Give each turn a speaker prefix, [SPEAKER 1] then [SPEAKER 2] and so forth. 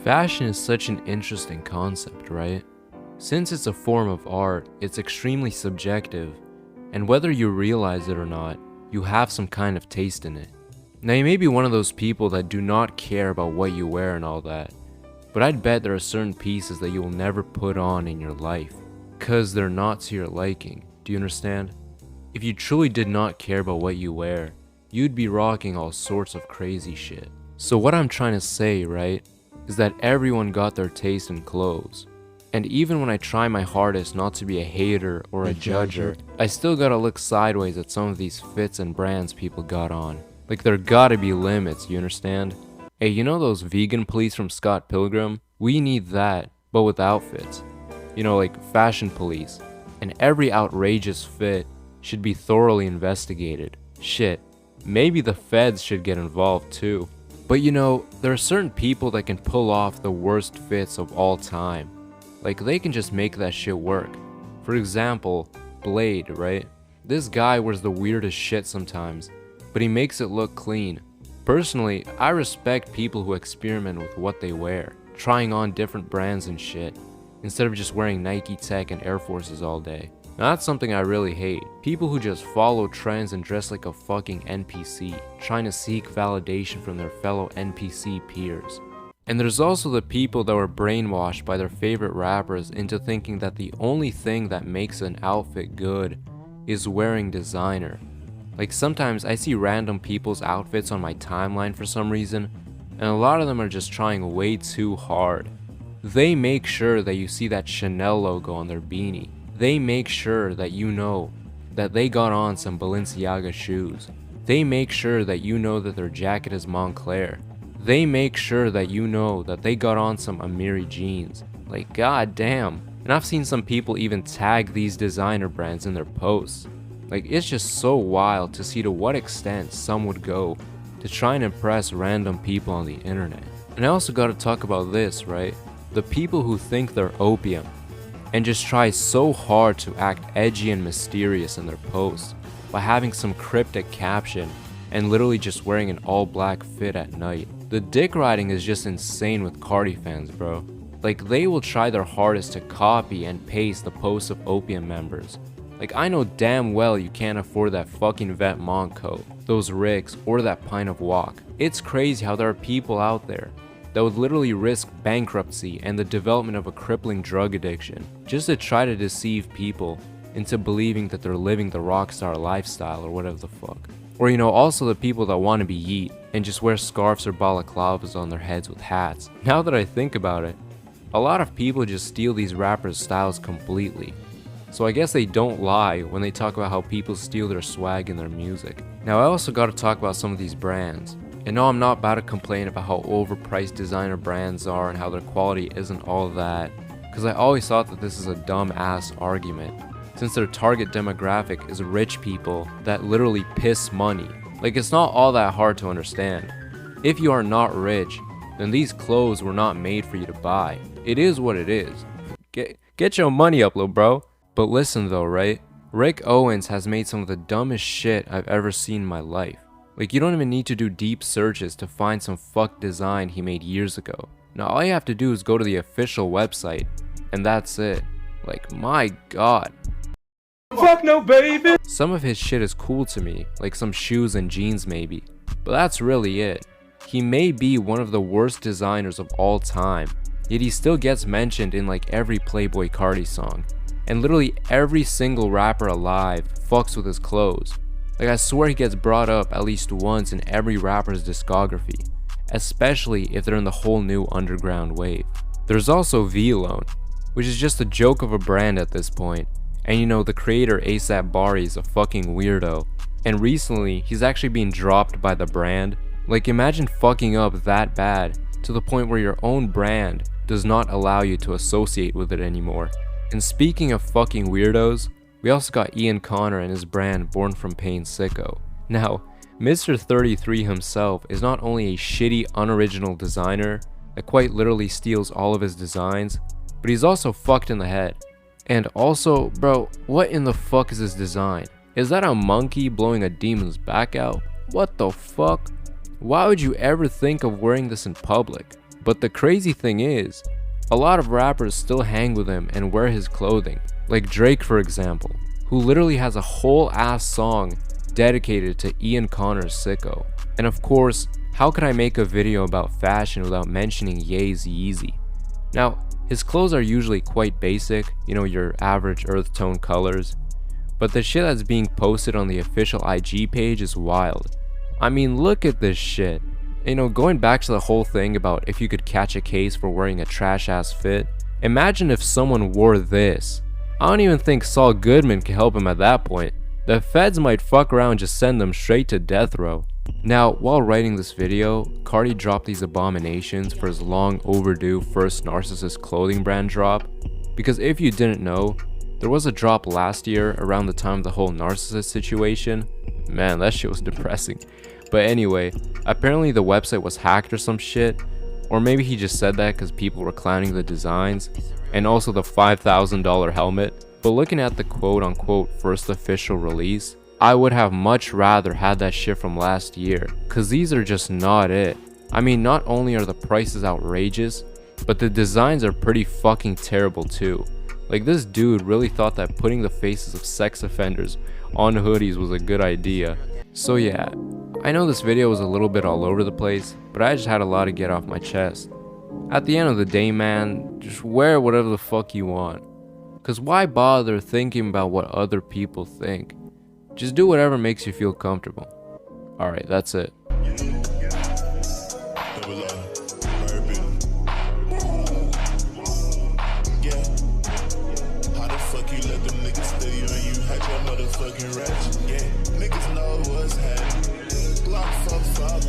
[SPEAKER 1] Fashion is such an interesting concept, right? Since it's a form of art, it's extremely subjective, and whether you realize it or not, you have some kind of taste in it. Now, you may be one of those people that do not care about what you wear and all that, but I'd bet there are certain pieces that you will never put on in your life, cause they're not to your liking. Do you understand? If you truly did not care about what you wear, you'd be rocking all sorts of crazy shit. So what I'm trying to say, right, is that everyone got their taste in clothes. And even when I try my hardest not to be a hater or a judger, I still gotta look sideways at some of these fits and brands people got on. Like, there gotta be limits, you understand? Hey, you know those vegan police from Scott Pilgrim? We need that, but with outfits. You know, like fashion police. And every outrageous fit should be thoroughly investigated. Shit, maybe the feds should get involved too. But you know, there are certain people that can pull off the worst fits of all time. Like, they can just make that shit work. For example, Blade, right? This guy wears the weirdest shit sometimes, but he makes it look clean. Personally, I respect people who experiment with what they wear, trying on different brands and shit, instead of just wearing Nike Tech and Air Forces all day. Now, that's something I really hate. People who just follow trends and dress like a fucking NPC, trying to seek validation from their fellow NPC peers. And there's also the people that were brainwashed by their favorite rappers into thinking that the only thing that makes an outfit good is wearing designer. Like, sometimes I see random people's outfits on my timeline for some reason, and a lot of them are just trying way too hard. They make sure that you see that Chanel logo on their beanie. They make sure that you know that they got on some Balenciaga shoes. They make sure that you know that their jacket is Montclair. They make sure that you know that they got on some Amiri jeans. Like, god damn. And I've seen some people even tag these designer brands in their posts. Like, it's just so wild to see to what extent some would go to try and impress random people on the internet. And I also gotta talk about this, right? The people who think they're opium and just try so hard to act edgy and mysterious in their posts by having some cryptic caption and literally just wearing an all-black fit at night. The dick riding is just insane with Cardi fans, bro. Like, they will try their hardest to copy and paste the posts of opium members. Like, I know damn well you can't afford that fucking Vetements coat, those rigs, or that pint of wok. It's crazy how there are people out there that would literally risk bankruptcy and the development of a crippling drug addiction just to try to deceive people into believing that they're living the rockstar lifestyle or whatever the fuck. Or, you know, also the people that want to be yeet and just wear scarves or balaclavas on their heads with hats. Now that I think about it, a lot of people just steal these rappers' styles completely. So I guess they don't lie when they talk about how people steal their swag in their music. Now, I also gotta talk about some of these brands. And no, I'm not about to complain about how overpriced designer brands are and how their quality isn't all that, because I always thought that this is a dumb ass argument, since their target demographic is rich people that literally piss money. Like, it's not all that hard to understand. If you are not rich, then these clothes were not made for you to buy. It is what it is. Get your money up, little bro. But listen though, right? Rick Owens has made some of the dumbest shit I've ever seen in my life. Like, you don't even need to do deep searches to find some fucked design he made years ago. Now, all you have to do is go to the official website, and that's it. Like, my god.
[SPEAKER 2] Fuck no, baby!
[SPEAKER 1] Some of his shit is cool to me, like some shoes and jeans maybe, but that's really it. He may be one of the worst designers of all time, yet he still gets mentioned in like every Playboi Carti song. And literally every single rapper alive fucks with his clothes. Like, I swear he gets brought up at least once in every rapper's discography, especially if they're in the whole new underground wave. There's also V-Alone, which is just a joke of a brand at this point. And you know, the creator ASAP Bari is a fucking weirdo. And recently, he's actually being dropped by the brand. Like, imagine fucking up that bad to the point where your own brand does not allow you to associate with it anymore. And speaking of fucking weirdos, we also got Ian Connor and his brand Born From Pain Sicko. Now, Mr. 33 himself is not only a shitty unoriginal designer that quite literally steals all of his designs, but he's also fucked in the head. And also, bro, what in the fuck is this design? Is that a monkey blowing a demon's back out? What the fuck? Why would you ever think of wearing this in public? But the crazy thing is, a lot of rappers still hang with him and wear his clothing, like Drake for example, who literally has a whole ass song dedicated to Ian Connor's Sicko. And of course, how could I make a video about fashion without mentioning Ye's Yeezy? Now, his clothes are usually quite basic, you know, your average earth tone colors, but the shit that's being posted on the official IG page is wild. I mean, look at this shit. You know, going back to the whole thing about if you could catch a case for wearing a trash ass fit, imagine if someone wore this. I don't even think Saul Goodman can help him at that point. The feds might fuck around and just send them straight to death row. Now, while writing this video, Cardi dropped these abominations for his long overdue first Narcissist clothing brand drop. Because if you didn't know, there was a drop last year around the time of the whole Narcissist situation. Man, that shit was depressing. But anyway, apparently the website was hacked or some shit, or maybe he just said that because people were clowning the designs, and also the $5,000 helmet. But looking at the quote unquote first official release, I would have much rather had that shit from last year, cause these are just not it. I mean, not only are the prices outrageous, but the designs are pretty fucking terrible too. Like, this dude really thought that putting the faces of sex offenders on hoodies was a good idea. So yeah, I know this video was a little bit all over the place, but I just had a lot to get off my chest. At the end of the day, man, just wear whatever the fuck you want. Cause why bother thinking about what other people think? Just do whatever makes you feel comfortable. Alright, that's it.
[SPEAKER 3] Niggas know what's happening. Glock 4